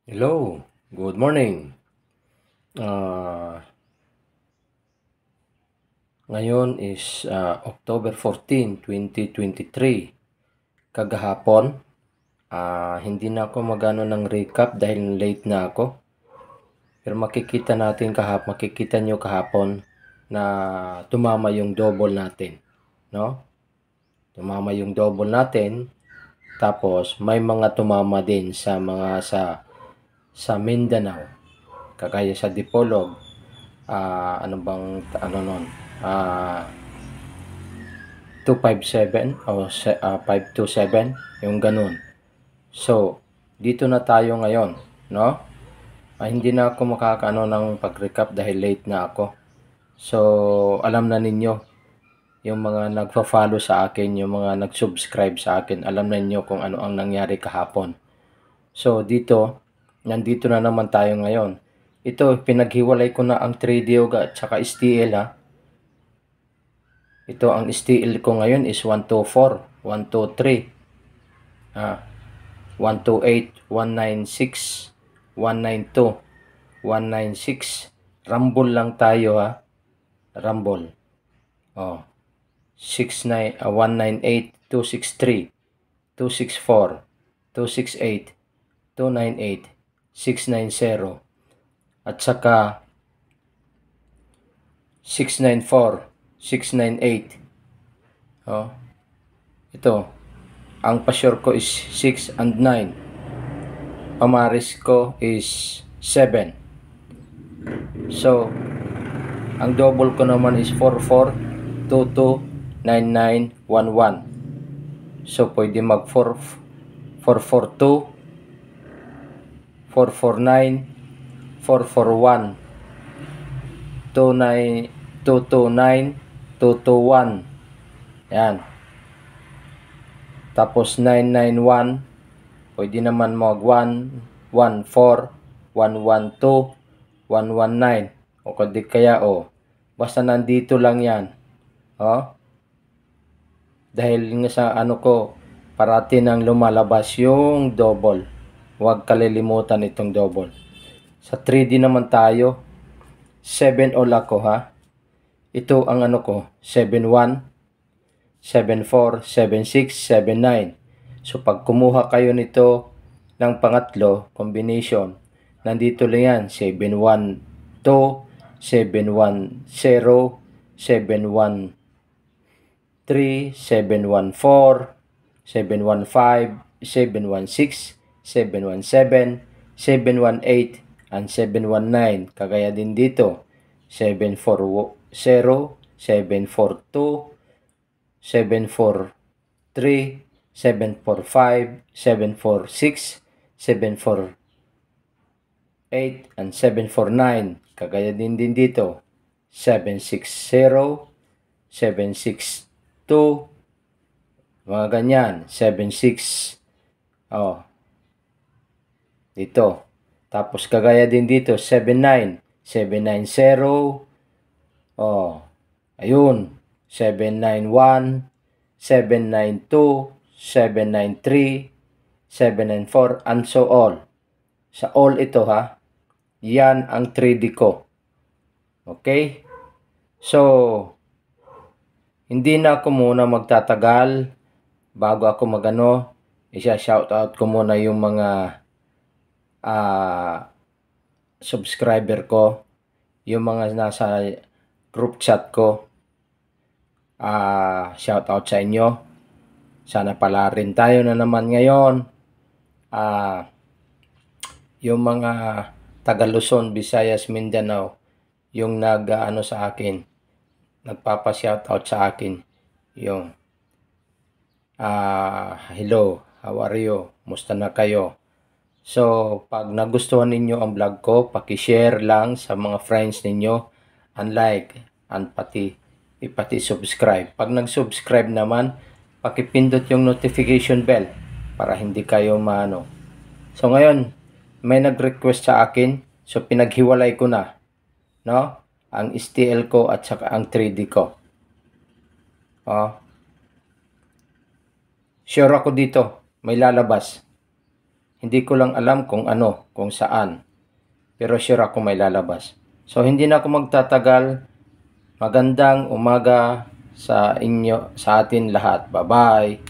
Hello, good morning. Ah, Ngayon is October 14, 2023. Kagahapon, hindi na ako magano ng recap dahil late na ako. Pero makikita nyo kahapon na tumama yung double natin, no? Tumama yung double natin. Tapos may mga tumama din sa Mindanao, kagaya sa Dipolog. Ano bang ano nun? Ah 257 o 527, yung ganun. So, dito na tayo ngayon, no? Hindi na ako makakaano ng pag-recap dahil late na ako. So, alam na ninyo, yung mga nagfa-follow sa akin, yung mga nag-subscribe sa akin, alam na ninyo kung ano ang nangyari kahapon. So, nandito na naman tayo ngayon. Ito, pinaghiwalay ko na ang 3D at saka STL, ha. Ito, ang STL ko ngayon is 124, 123. 128, 196, 192, 196. Rumble lang tayo, ha. Rumble. Oh, 198, 263, 264, 268, 298, 690, at saka 694, 698. Oh, ito. Ang pa-sure ko is 6 and 9. Pamaris ko is 7. So, ang double ko naman is 44, 22, 99, 11. So, pwede mag 442, 449, 441, 29, 229, 221. Yan. Tapos 991, pwede naman mag 114, 112, 119. O kaya basta nandito lang yan. Dahil nga sa ano ko, parati nang lumalabas yung double. Huwag kalilimutan itong double. Sa 3D naman tayo, 7 all ako, ha. Ito ang ano ko, 71, 74, 76, 79. So pag kumuha kayo nito ng pangatlo, combination, nandito lang yan, 712, 710, 713, 714, 715, 716, 717, 718, and 719. Kagaya din dito, 740, 742, 743, 745, 746, 748, and 749. Kagaya din dito, 760, 762, mga ganyan, 76. Dito. Tapos kagaya din dito, 79, 790, ayun, 791, 792, 793, 794, and so all. Sa all ito, ha, yan ang 3D ko. Okay? So, hindi na ako muna magtatagal bago ako magano. Isa-shoutout ko muna yung mga subscriber ko, yung mga nasa group chat ko. Shout out sa inyo. Sana pala rin tayo na naman ngayon. Yung mga taga Luzon, Visayas, Mindanao, yung nag-ano sa akin, nagpapa-shout out sa akin, yung hello, how are you? Musta na kayo? So, pag nagustuhan ninyo ang vlog ko, paki-share lang sa mga friends ninyo, and like, and pati subscribe. Pag nag-subscribe naman, pakipindot yung notification bell para hindi kayo maano. So, ngayon, may nag-request sa akin, so pinaghiwalay ko na, no? Ang STL ko at saka ang 3D ko. Sure ako dito, may lalabas. Hindi ko lang alam kung ano, kung saan. Pero sure ako may lalabas. So hindi na ako magtatagal. Magandang umaga sa inyo, sa atin lahat. Bye-bye.